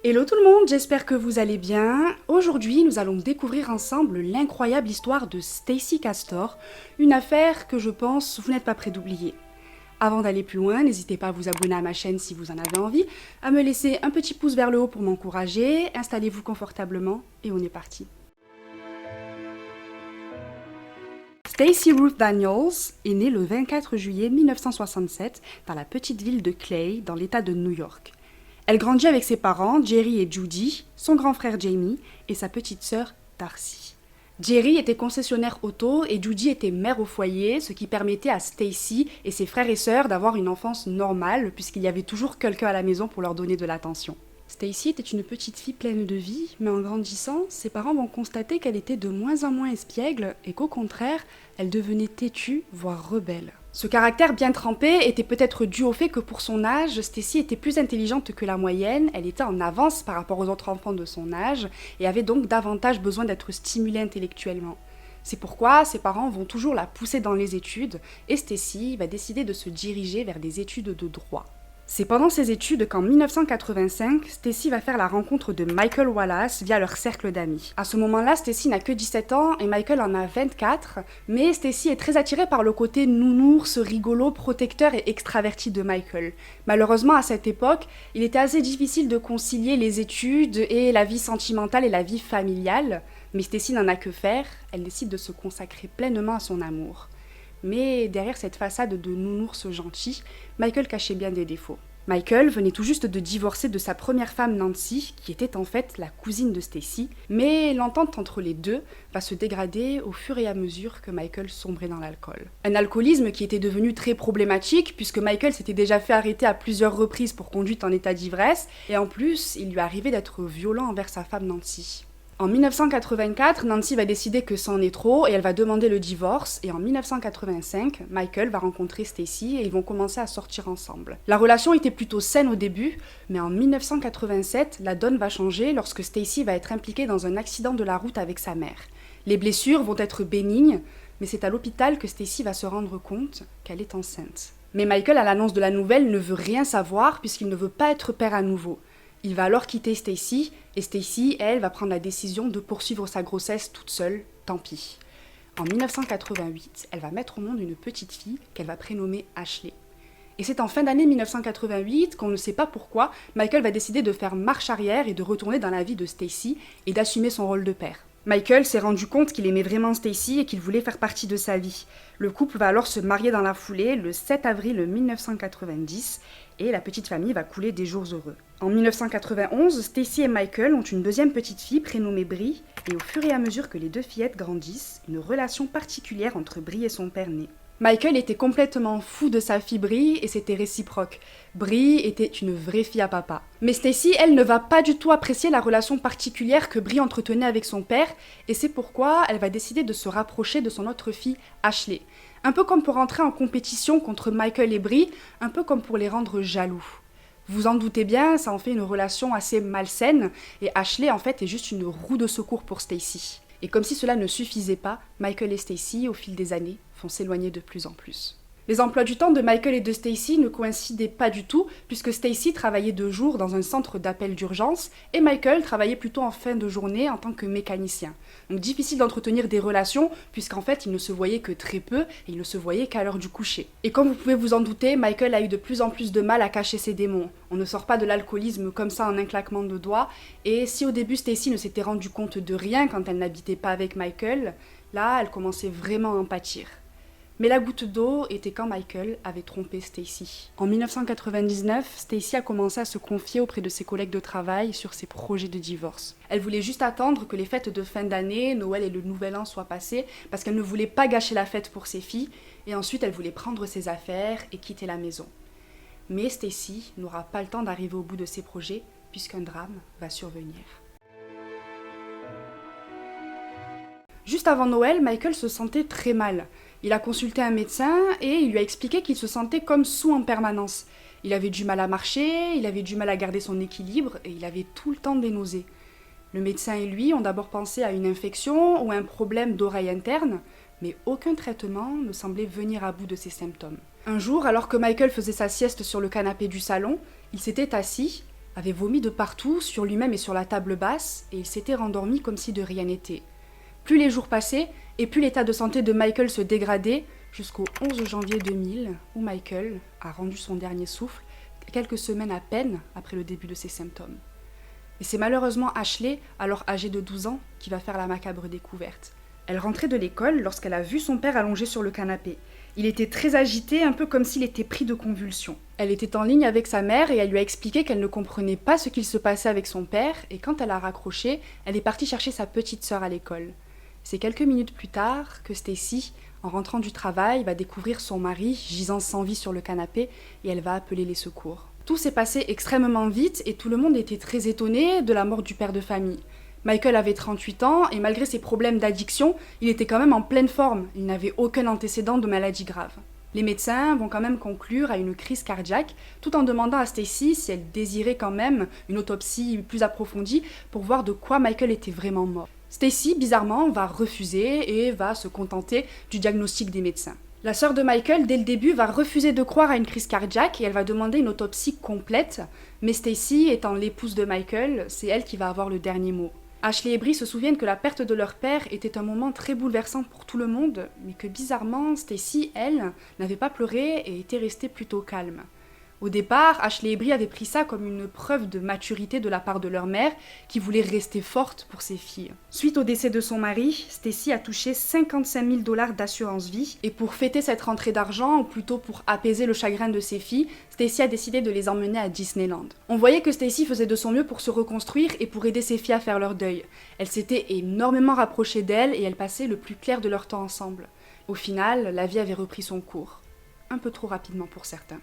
Hello tout le monde, j'espère que vous allez bien. Aujourd'hui, nous allons découvrir ensemble l'incroyable histoire de Stacy Castor, une affaire que je pense vous n'êtes pas prêts d'oublier. Avant d'aller plus loin, n'hésitez pas à vous abonner à ma chaîne si vous en avez envie, à me laisser un petit pouce vers le haut pour m'encourager, installez-vous confortablement et on est parti. Stacy Ruth Daniels est née le 24 juillet 1967 dans la petite ville de Clay, dans l'état de New York. Elle grandit avec ses parents, Jerry et Judy, son grand frère Jamie et sa petite sœur Darcy. Jerry était concessionnaire auto et Judy était mère au foyer, ce qui permettait à Stacy et ses frères et sœurs d'avoir une enfance normale puisqu'il y avait toujours quelqu'un à la maison pour leur donner de l'attention. Stacy était une petite fille pleine de vie, mais en grandissant, ses parents vont constater qu'elle était de moins en moins espiègle et qu'au contraire, elle devenait têtue, voire rebelle. Ce caractère bien trempé était peut-être dû au fait que pour son âge, Stacy était plus intelligente que la moyenne, elle était en avance par rapport aux autres enfants de son âge et avait donc davantage besoin d'être stimulée intellectuellement. C'est pourquoi ses parents vont toujours la pousser dans les études et Stacy va décider de se diriger vers des études de droit. C'est pendant ces études qu'en 1985, Stacy va faire la rencontre de Michael Wallace via leur cercle d'amis. À ce moment-là, Stacy n'a que 17 ans et Michael en a 24, mais Stacy est très attirée par le côté nounours, rigolo, protecteur et extraverti de Michael. Malheureusement, à cette époque, il était assez difficile de concilier les études et la vie sentimentale et la vie familiale, mais Stacy n'en a que faire, elle décide de se consacrer pleinement à son amour. Mais derrière cette façade de nounours gentil, Michael cachait bien des défauts. Michael venait tout juste de divorcer de sa première femme Nancy, qui était en fait la cousine de Stacy, mais l'entente entre les deux va se dégrader au fur et à mesure que Michael sombrait dans l'alcool. Un alcoolisme qui était devenu très problématique puisque Michael s'était déjà fait arrêter à plusieurs reprises pour conduite en état d'ivresse, et en plus, il lui arrivait d'être violent envers sa femme Nancy. En 1984, Nancy va décider que c'en est trop et elle va demander le divorce, et en 1985, Michael va rencontrer Stacy et ils vont commencer à sortir ensemble. La relation était plutôt saine au début, mais en 1987, la donne va changer lorsque Stacy va être impliquée dans un accident de la route avec sa mère. Les blessures vont être bénignes, mais c'est à l'hôpital que Stacy va se rendre compte qu'elle est enceinte. Mais Michael, à l'annonce de la nouvelle, ne veut rien savoir puisqu'il ne veut pas être père à nouveau. Il va alors quitter Stacy, et Stacy, elle, va prendre la décision de poursuivre sa grossesse toute seule, tant pis. En 1988, elle va mettre au monde une petite fille qu'elle va prénommer Ashley. Et c'est en fin d'année 1988 qu'on ne sait pas pourquoi, Michael va décider de faire marche arrière et de retourner dans la vie de Stacy et d'assumer son rôle de père. Michael s'est rendu compte qu'il aimait vraiment Stacy et qu'il voulait faire partie de sa vie. Le couple va alors se marier dans la foulée le 7 avril 1990 et la petite famille va couler des jours heureux. En 1991, Stacy et Michael ont une deuxième petite fille prénommée Brie et au fur et à mesure que les deux fillettes grandissent, une relation particulière entre Brie et son père naît. Michael était complètement fou de sa fille Brie et c'était réciproque. Brie était une vraie fille à papa. Mais Stacy, elle, ne va pas du tout apprécier la relation particulière que Brie entretenait avec son père et c'est pourquoi elle va décider de se rapprocher de son autre fille, Ashley. Un peu comme pour entrer en compétition contre Michael et Brie, un peu comme pour les rendre jaloux. Vous en doutez bien, ça en fait une relation assez malsaine et Ashley en fait est juste une roue de secours pour Stacy. Et comme si cela ne suffisait pas, Michael et Stacy, au fil des années, vont s'éloigner de plus en plus. Les emplois du temps de Michael et de Stacy ne coïncidaient pas du tout, puisque Stacy travaillait de jour dans un centre d'appel d'urgence, et Michael travaillait plutôt en fin de journée en tant que mécanicien. Donc difficile d'entretenir des relations, puisqu'en fait ils ne se voyaient que très peu, et ils ne se voyaient qu'à l'heure du coucher. Et comme vous pouvez vous en douter, Michael a eu de plus en plus de mal à cacher ses démons. On ne sort pas de l'alcoolisme comme ça en un claquement de doigts, et si au début Stacy ne s'était rendu compte de rien quand elle n'habitait pas avec Michael, là elle commençait vraiment à en pâtir. Mais la goutte d'eau était quand Michael avait trompé Stacy. En 1999, Stacy a commencé à se confier auprès de ses collègues de travail sur ses projets de divorce. Elle voulait juste attendre que les fêtes de fin d'année, Noël et le Nouvel An soient passées, parce qu'elle ne voulait pas gâcher la fête pour ses filles, et ensuite elle voulait prendre ses affaires et quitter la maison. Mais Stacy n'aura pas le temps d'arriver au bout de ses projets, puisqu'un drame va survenir. Juste avant Noël, Michael se sentait très mal. Il a consulté un médecin et il lui a expliqué qu'il se sentait comme saoul en permanence. Il avait du mal à marcher, il avait du mal à garder son équilibre et il avait tout le temps des nausées. Le médecin et lui ont d'abord pensé à une infection ou un problème d'oreille interne, mais aucun traitement ne semblait venir à bout de ces symptômes. Un jour, alors que Michael faisait sa sieste sur le canapé du salon, Il s'était assis, avait vomi de partout, sur lui-même et sur la table basse, et il s'était rendormi comme si de rien n'était. Plus les jours passaient, et plus l'état de santé de Michael se dégradait, jusqu'au 11 janvier 2000, où Michael a rendu son dernier souffle, quelques semaines à peine après le début de ses symptômes. Et c'est malheureusement Ashley, alors âgée de 12 ans, qui va faire la macabre découverte. Elle rentrait de l'école lorsqu'elle a vu son père allongé sur le canapé. Il était très agité, un peu comme s'il était pris de convulsions. Elle était en ligne avec sa mère et elle lui a expliqué qu'elle ne comprenait pas ce qu'il se passait avec son père, et quand elle a raccroché, elle est partie chercher sa petite sœur à l'école. C'est quelques minutes plus tard que Stacy, en rentrant du travail, va découvrir son mari gisant sans vie sur le canapé et elle va appeler les secours. Tout s'est passé extrêmement vite et tout le monde était très étonné de la mort du père de famille. Michael avait 38 ans et malgré ses problèmes d'addiction, il était quand même en pleine forme. Il n'avait aucun antécédent de maladie grave. Les médecins vont quand même conclure à une crise cardiaque tout en demandant à Stacy si elle désirait quand même une autopsie plus approfondie pour voir de quoi Michael était vraiment mort. Stacy, bizarrement, va refuser et va se contenter du diagnostic des médecins. La sœur de Michael, dès le début, va refuser de croire à une crise cardiaque et elle va demander une autopsie complète, mais Stacy, étant l'épouse de Michael, c'est elle qui va avoir le dernier mot. Ashley et Bree se souviennent que la perte de leur père était un moment très bouleversant pour tout le monde, mais que bizarrement, Stacy, elle, n'avait pas pleuré et était restée plutôt calme. Au départ, Ashley et Bree avaient pris ça comme une preuve de maturité de la part de leur mère, qui voulait rester forte pour ses filles. Suite au décès de son mari, Stacy a touché 55 000 $ d'assurance vie, et pour fêter cette rentrée d'argent, ou plutôt pour apaiser le chagrin de ses filles, Stacy a décidé de les emmener à Disneyland. On voyait que Stacy faisait de son mieux pour se reconstruire et pour aider ses filles à faire leur deuil. Elle s'était énormément rapprochée d'elle et elles passaient le plus clair de leur temps ensemble. Au final, la vie avait repris son cours. Un peu trop rapidement pour certains.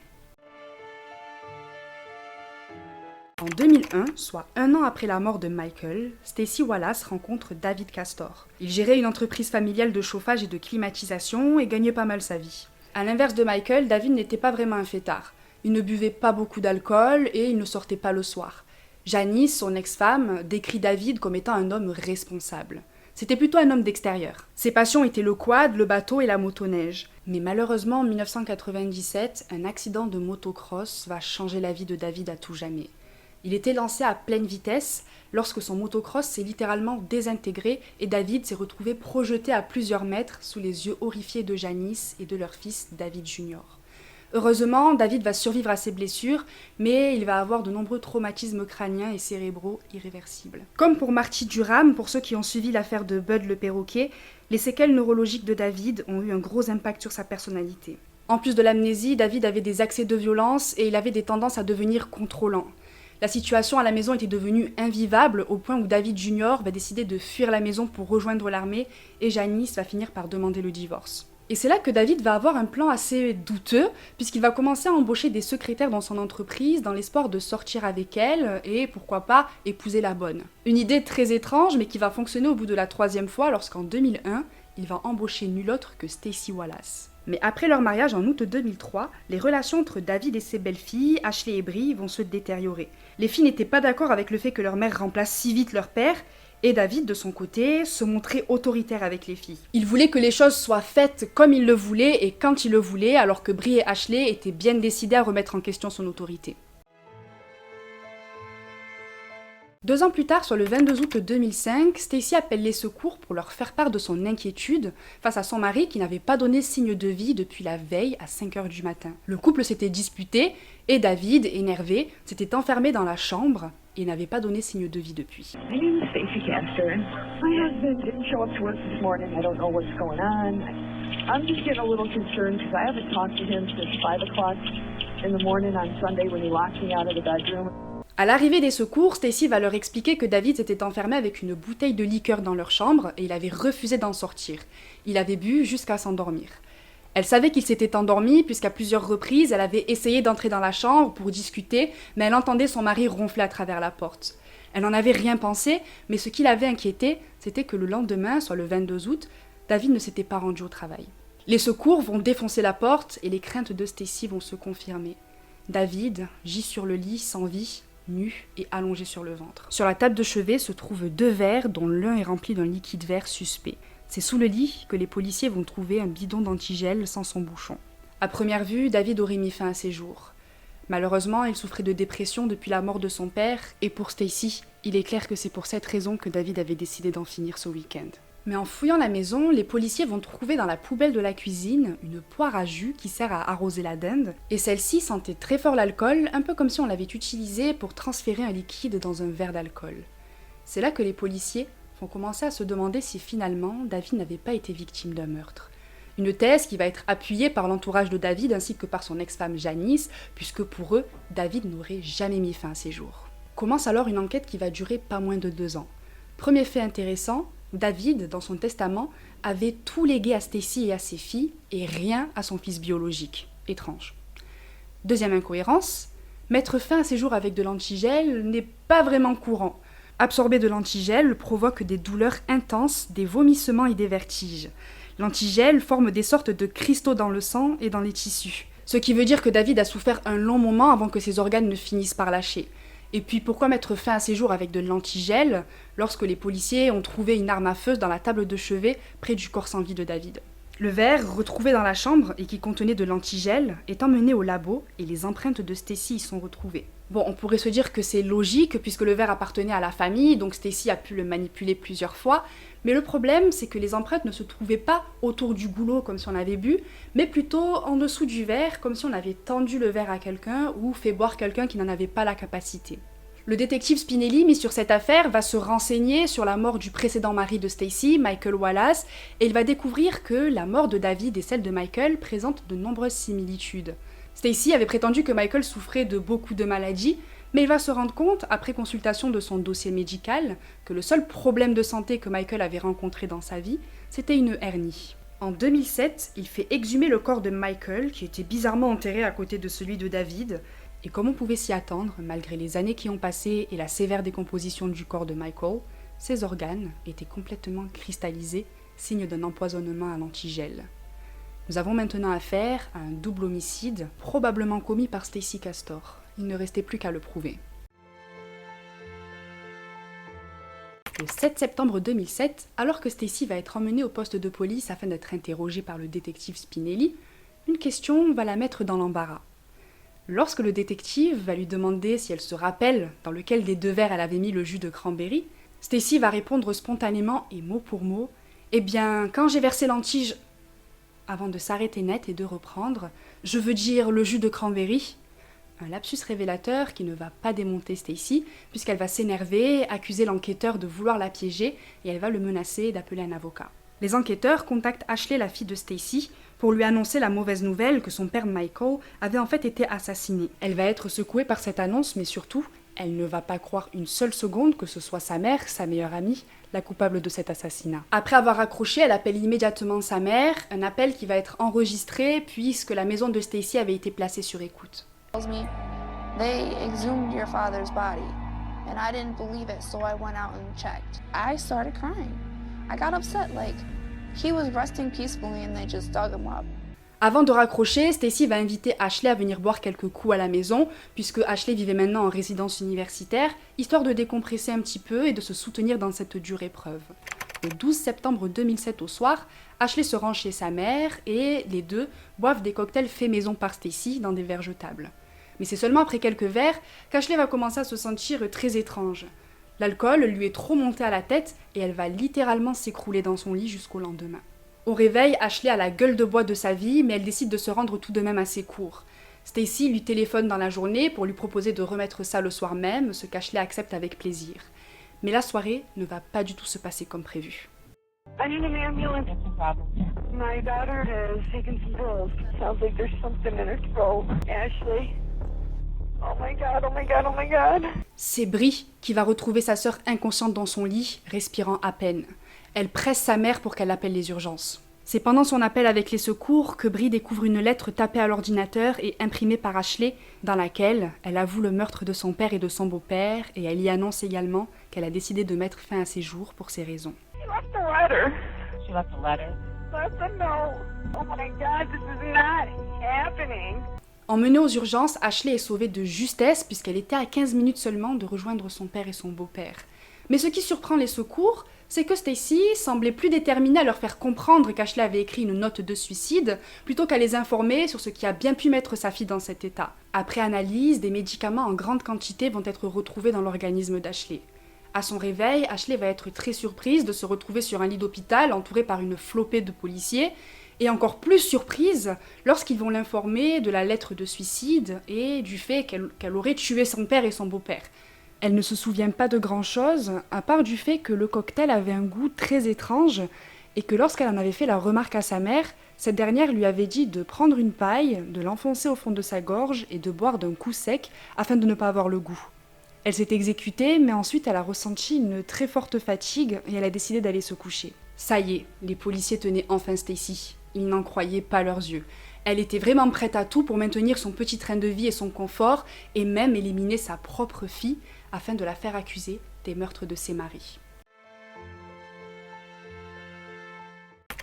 En 2001, soit un an après la mort de Michael, Stacy Wallace rencontre David Castor. Il gérait une entreprise familiale de chauffage et de climatisation et gagnait pas mal sa vie. À l'inverse de Michael, David n'était pas vraiment un fêtard. Il ne buvait pas beaucoup d'alcool et il ne sortait pas le soir. Janice, son ex-femme, décrit David comme étant un homme responsable. C'était plutôt un homme d'extérieur. Ses passions étaient le quad, le bateau et la motoneige. Mais malheureusement, en 1997, un accident de motocross va changer la vie de David à tout jamais. Il était lancé à pleine vitesse lorsque son motocross s'est littéralement désintégré et David s'est retrouvé projeté à plusieurs mètres sous les yeux horrifiés de Janice et de leur fils David Jr. Heureusement, David va survivre à ses blessures, mais il va avoir de nombreux traumatismes crâniens et cérébraux irréversibles. Comme pour Marty Durham, pour ceux qui ont suivi l'affaire de Bud le perroquet, les séquelles neurologiques de David ont eu un gros impact sur sa personnalité. En plus de l'amnésie, David avait des accès de violence et il avait des tendances à devenir contrôlant. La situation à la maison était devenue invivable au point où David Jr. va décider de fuir la maison pour rejoindre l'armée et Janice va finir par demander le divorce. Et c'est là que David va avoir un plan assez douteux puisqu'il va commencer à embaucher des secrétaires dans son entreprise dans l'espoir de sortir avec elle et pourquoi pas épouser la bonne. Une idée très étrange mais qui va fonctionner au bout de la 3e fois lorsqu'en 2001, il va embaucher nul autre que Stacy Wallace. Mais après leur mariage en août 2003, les relations entre David et ses belles-filles, Ashley et Bree, vont se détériorer. Les filles n'étaient pas d'accord avec le fait que leur mère remplace si vite leur père, et David, de son côté, se montrait autoritaire avec les filles. Il voulait que les choses soient faites comme il le voulait et quand il le voulait, alors que Bree et Ashley étaient bien décidées à remettre en question son autorité. 2 ans plus tard, soit le 22 août 2005, Stacy appelle les secours pour leur faire part de son inquiétude face à son mari qui n'avait pas donné signe de vie depuis la veille à 5 h du matin. Le couple s'était disputé et David, énervé, s'était enfermé dans la chambre et n'avait pas donné signe de vie depuis. My name is Stacy Castor. My husband didn't show up to work this morning. I don't know what's going on. I'm just getting a little concerned because I haven't talked to him since 5 o'clock in the morning on Sunday when he locked me out of the bedroom. À l'arrivée des secours, Stacy va leur expliquer que David s'était enfermé avec une bouteille de liqueur dans leur chambre et il avait refusé d'en sortir. Il avait bu jusqu'à s'endormir. Elle savait qu'il s'était endormi puisqu'à plusieurs reprises, elle avait essayé d'entrer dans la chambre pour discuter, mais elle entendait son mari ronfler à travers la porte. Elle n'en avait rien pensé, mais ce qui l'avait inquiétée, c'était que le lendemain, soit le 22 août, David ne s'était pas rendu au travail. Les secours vont défoncer la porte et les craintes de Stacy vont se confirmer. David gît sur le lit sans vie, nu et allongé sur le ventre. Sur la table de chevet se trouvent 2 verres dont l'un est rempli d'un liquide vert suspect. C'est sous le lit que les policiers vont trouver un bidon d'antigel sans son bouchon. À première vue, David aurait mis fin à ses jours. Malheureusement, elle souffrait de dépression depuis la mort de son père, et pour Stacy, il est clair que c'est pour cette raison que David avait décidé d'en finir ce week-end. Mais en fouillant la maison, les policiers vont trouver dans la poubelle de la cuisine une poire à jus qui sert à arroser la dinde, et celle-ci sentait très fort l'alcool, un peu comme si on l'avait utilisée pour transférer un liquide dans un verre d'alcool. C'est là que les policiers vont commencer à se demander si finalement David n'avait pas été victime d'un meurtre. Une thèse qui va être appuyée par l'entourage de David ainsi que par son ex-femme Janice, puisque pour eux, David n'aurait jamais mis fin à ses jours. Commence alors une enquête qui va durer pas moins de 2 ans. Premier fait intéressant, David, dans son testament, avait tout légué à Stacy et à ses filles, et rien à son fils biologique. Étrange. Deuxième incohérence, mettre fin à ses jours avec de l'antigel n'est pas vraiment courant. Absorber de l'antigel provoque des douleurs intenses, des vomissements et des vertiges. L'antigel forme des sortes de cristaux dans le sang et dans les tissus. Ce qui veut dire que David a souffert un long moment avant que ses organes ne finissent par lâcher. Et puis pourquoi mettre fin à ses jours avec de l'antigel lorsque les policiers ont trouvé une arme à feu dans la table de chevet près du corps sans vie de David ? Le verre, retrouvé dans la chambre et qui contenait de l'antigel, est emmené au labo et les empreintes de Stacy y sont retrouvées. Bon, on pourrait se dire que c'est logique puisque le verre appartenait à la famille, donc Stacy a pu le manipuler plusieurs fois, mais le problème c'est que les empreintes ne se trouvaient pas autour du goulot comme si on avait bu, mais plutôt en dessous du verre comme si on avait tendu le verre à quelqu'un ou fait boire quelqu'un qui n'en avait pas la capacité. Le détective Spinelli, mis sur cette affaire, va se renseigner sur la mort du précédent mari de Stacy, Michael Wallace, et il va découvrir que la mort de David et celle de Michael présentent de nombreuses similitudes. Stacy avait prétendu que Michael souffrait de beaucoup de maladies, mais il va se rendre compte, après consultation de son dossier médical, que le seul problème de santé que Michael avait rencontré dans sa vie, c'était une hernie. En 2007, il fait exhumer le corps de Michael, qui était bizarrement enterré à côté de celui de David, et comme on pouvait s'y attendre, malgré les années qui ont passé et la sévère décomposition du corps de Michael, ses organes étaient complètement cristallisés, signe d'un empoisonnement à l'antigel. Nous avons maintenant affaire à un double homicide, probablement commis par Stacy Castor. Il ne restait plus qu'à le prouver. Le 7 septembre 2007, alors que Stacy va être emmenée au poste de police afin d'être interrogée par le détective Spinelli, une question va la mettre dans l'embarras. Lorsque le détective va lui demander si elle se rappelle dans lequel des 2 verres elle avait mis le jus de cranberry, Stacy va répondre spontanément et mot pour mot « Eh bien, quand j'ai versé l'antige... » avant de s'arrêter net et de reprendre « Je veux dire le jus de cranberry ». Un lapsus révélateur qui ne va pas démonter Stacy, puisqu'elle va s'énerver, accuser l'enquêteur de vouloir la piéger et elle va le menacer d'appeler un avocat. Les enquêteurs contactent Ashley, la fille de Stacy, pour lui annoncer la mauvaise nouvelle que son père Michael avait en fait été assassiné. Elle va être secouée par cette annonce, mais surtout, elle ne va pas croire une seule seconde que ce soit sa mère, sa meilleure amie, la coupable de cet assassinat. Après avoir raccroché, elle appelle immédiatement sa mère, un appel qui va être enregistré puisque la maison de Stacy avait été placée sur écoute. They exhumed your father's body, and I didn't believe it, so I went out and checked. I started crying. I got upset, like, he was resting peacefully and they just dug him up. Avant de raccrocher, Stacy va inviter Ashley à venir boire quelques coups à la maison, puisque Ashley vivait maintenant en résidence universitaire, histoire de décompresser un petit peu et de se soutenir dans cette dure épreuve. Le 12 septembre 2007 au soir, Ashley se rend chez sa mère et les deux boivent des cocktails faits maison par Stacy dans des verres jetables. Mais c'est seulement après quelques verres qu'Ashley va commencer à se sentir très étrange. L'alcool lui est trop monté à la tête et elle va littéralement s'écrouler dans son lit jusqu'au lendemain. Au réveil, Ashley a la gueule de bois de sa vie, mais elle décide de se rendre tout de même à ses cours. Stacy lui téléphone dans la journée pour lui proposer de remettre ça le soir même, ce qu'Ashley accepte avec plaisir. Mais la soirée ne va pas du tout se passer comme prévu. I need an ambulance. What's the problem? My daughter has taken some pills. Sounds like there's something in her throat. Ashley. Oh my god, oh my god, oh my god. C'est Brie qui va retrouver sa sœur inconsciente dans son lit, respirant à peine. Elle presse sa mère pour qu'elle appelle les urgences. C'est pendant son appel avec les secours que Brie découvre une lettre tapée à l'ordinateur et imprimée par Ashley, dans laquelle elle avoue le meurtre de son père et de son beau-père, et elle y annonce également qu'elle a décidé de mettre fin à ses jours pour ces raisons. She left a letter. She left a letter. Left a note. Oh my god, this is not happening. Emmenée aux urgences, Ashley est sauvée de justesse puisqu'elle était à 15 minutes seulement de rejoindre son père et son beau-père. Mais ce qui surprend les secours, c'est que Stacy semblait plus déterminée à leur faire comprendre qu'Ashley avait écrit une note de suicide, plutôt qu'à les informer sur ce qui a bien pu mettre sa fille dans cet état. Après analyse, des médicaments en grande quantité vont être retrouvés dans l'organisme d'Ashley. À son réveil, Ashley va être très surprise de se retrouver sur un lit d'hôpital entourée par une flopée de policiers, et encore plus surprise lorsqu'ils vont l'informer de la lettre de suicide et du fait qu'elle aurait tué son père et son beau-père. Elle ne se souvient pas de grand-chose, à part du fait que le cocktail avait un goût très étrange et que lorsqu'elle en avait fait la remarque à sa mère, cette dernière lui avait dit de prendre une paille, de l'enfoncer au fond de sa gorge et de boire d'un coup sec afin de ne pas avoir le goût. Elle s'est exécutée, mais ensuite elle a ressenti une très forte fatigue et elle a décidé d'aller se coucher. Ça y est, les policiers tenaient enfin Stacy. Ils n'en croyaient pas leurs yeux. Elle était vraiment prête à tout pour maintenir son petit train de vie et son confort, et même éliminer sa propre fille, afin de la faire accuser des meurtres de ses maris.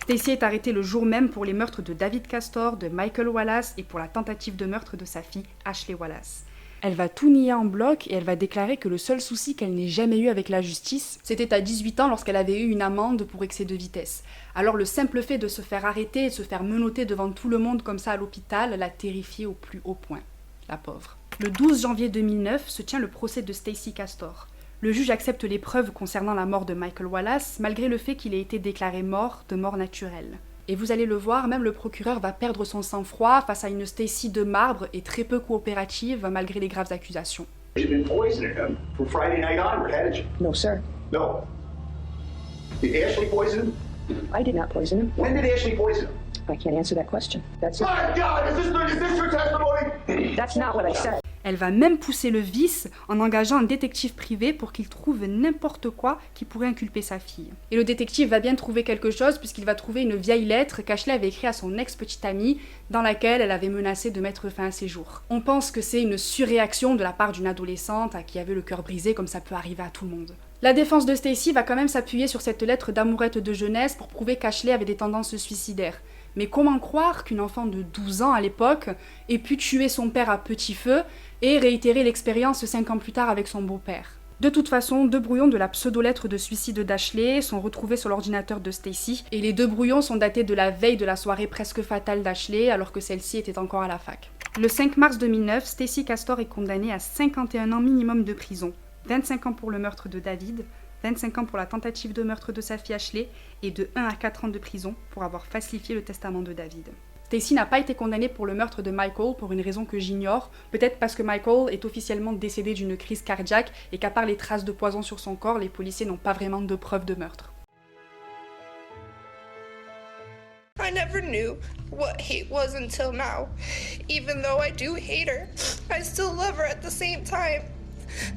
Stacy est arrêtée le jour même pour les meurtres de David Castor, de Michael Wallace et pour la tentative de meurtre de sa fille Ashley Wallace. Elle va tout nier en bloc et elle va déclarer que le seul souci qu'elle n'ait jamais eu avec la justice, c'était à 18 ans lorsqu'elle avait eu une amende pour excès de vitesse. Alors le simple fait de se faire arrêter et de se faire menotter devant tout le monde comme ça à l'hôpital l'a terrifiée au plus haut point. La pauvre. Le 12 janvier 2009 se tient le procès de Stacy Castor. Le juge accepte les preuves concernant la mort de Michael Wallace, malgré le fait qu'il ait été déclaré mort de mort naturelle. Et vous allez le voir, même le procureur va perdre son sang-froid face à une Stacy de marbre et très peu coopérative malgré les graves accusations. You've been poisoning him from Friday night onward, hadn't you? No, sir. No. Did Ashley poison him? I did not poison him. When did Ashley poison him? I can't answer that question. That's it. My God, is this your testimony? That's not what I said. Elle va même pousser le vice en engageant un détective privé pour qu'il trouve n'importe quoi qui pourrait inculper sa fille. Et le détective va bien trouver quelque chose puisqu'il va trouver une vieille lettre qu'Ashley avait écrite à son ex-petite amie dans laquelle elle avait menacé de mettre fin à ses jours. On pense que c'est une surréaction de la part d'une adolescente qui avait le cœur brisé comme ça peut arriver à tout le monde. La défense de Stacy va quand même s'appuyer sur cette lettre d'amourette de jeunesse pour prouver qu'Ashley avait des tendances suicidaires. Mais comment croire qu'une enfant de 12 ans à l'époque ait pu tuer son père à petit feu et réitérer l'expérience 5 ans plus tard avec son beau-père? De toute façon, 2 brouillons de la pseudo-lettre de suicide d'Ashley sont retrouvés sur l'ordinateur de Stacy, et les 2 brouillons sont datés de la veille de la soirée presque fatale d'Ashley, alors que celle-ci était encore à la fac. Le 5 mars 2009, Stacy Castor est condamnée à 51 ans minimum de prison, 25 ans pour le meurtre de David, 25 ans pour la tentative de meurtre de sa fille Ashley, et de 1 à 4 ans de prison pour avoir falsifié le testament de David. Stacy n'a pas été condamnée pour le meurtre de Michael pour une raison que j'ignore, peut-être parce que Michael est officiellement décédé d'une crise cardiaque et qu'à part les traces de poison sur son corps, les policiers n'ont pas vraiment de preuves de meurtre. I never knew what hate was until now. Even though I do hate her, I still love her at the same time.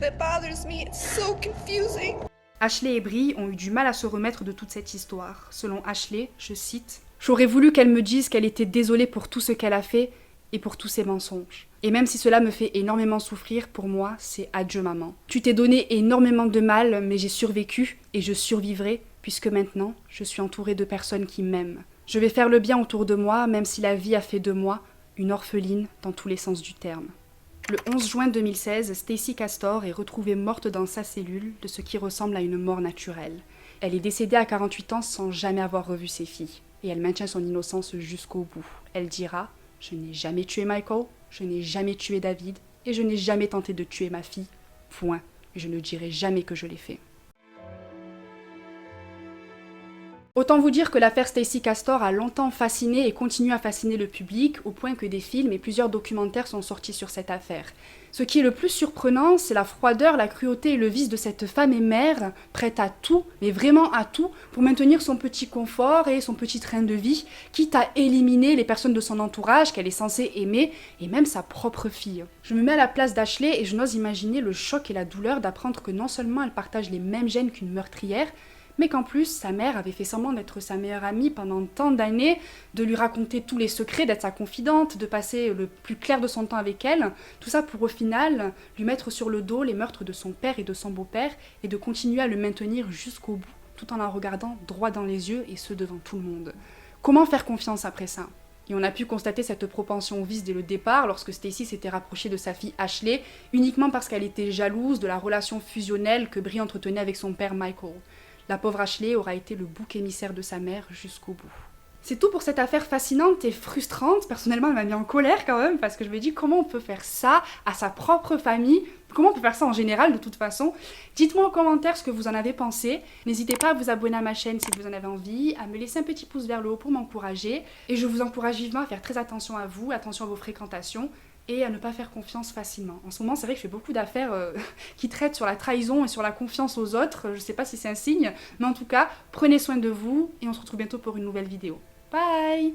That bothers me, it's so confusing. Ashley et Bree ont eu du mal à se remettre de toute cette histoire. Selon Ashley, je cite, « J'aurais voulu qu'elle me dise qu'elle était désolée pour tout ce qu'elle a fait et pour tous ses mensonges. Et même si cela me fait énormément souffrir, pour moi, c'est adieu maman. Tu t'es donné énormément de mal, mais j'ai survécu et je survivrai puisque maintenant, je suis entourée de personnes qui m'aiment. Je vais faire le bien autour de moi, même si la vie a fait de moi une orpheline dans tous les sens du terme. » Le 11 juin 2016, Stacy Castor est retrouvée morte dans sa cellule de ce qui ressemble à une mort naturelle. Elle est décédée à 48 ans sans jamais avoir revu ses filles. Et elle maintient son innocence jusqu'au bout. Elle dira « Je n'ai jamais tué Michael, je n'ai jamais tué David, et je n'ai jamais tenté de tuer ma fille. Point. Je ne dirai jamais que je l'ai fait. » Autant vous dire que l'affaire Stacy Castor a longtemps fasciné et continue à fasciner le public, au point que des films et plusieurs documentaires sont sortis sur cette affaire. Ce qui est le plus surprenant, c'est la froideur, la cruauté et le vice de cette femme et mère, prête à tout, mais vraiment à tout, pour maintenir son petit confort et son petit train de vie, quitte à éliminer les personnes de son entourage qu'elle est censée aimer, et même sa propre fille. Je me mets à la place d'Ashley et je n'ose imaginer le choc et la douleur d'apprendre que non seulement elle partage les mêmes gènes qu'une meurtrière, mais qu'en plus, sa mère avait fait semblant d'être sa meilleure amie pendant tant d'années, de lui raconter tous les secrets, d'être sa confidente, de passer le plus clair de son temps avec elle, tout ça pour au final lui mettre sur le dos les meurtres de son père et de son beau-père, et de continuer à le maintenir jusqu'au bout, tout en la regardant droit dans les yeux, et ce devant tout le monde. Comment faire confiance après ça ? Et on a pu constater cette propension au vice dès le départ, lorsque Stacy s'était rapprochée de sa fille Ashley, uniquement parce qu'elle était jalouse de la relation fusionnelle que Bree entretenait avec son père Michael. La pauvre Ashley aura été le bouc émissaire de sa mère jusqu'au bout. C'est tout pour cette affaire fascinante et frustrante. Personnellement, elle m'a mis en colère quand même, parce que je me dis comment on peut faire ça à sa propre famille, comment on peut faire ça en général de toute façon. Dites-moi en commentaire ce que vous en avez pensé. N'hésitez pas à vous abonner à ma chaîne si vous en avez envie, à me laisser un petit pouce vers le haut pour m'encourager. Et je vous encourage vivement à faire très attention à vous, attention à vos fréquentations, et à ne pas faire confiance facilement. En ce moment, c'est vrai que je fais beaucoup d'affaires qui traitent sur la trahison et sur la confiance aux autres. Je sais pas si c'est un signe, mais en tout cas, prenez soin de vous, et on se retrouve bientôt pour une nouvelle vidéo. Bye!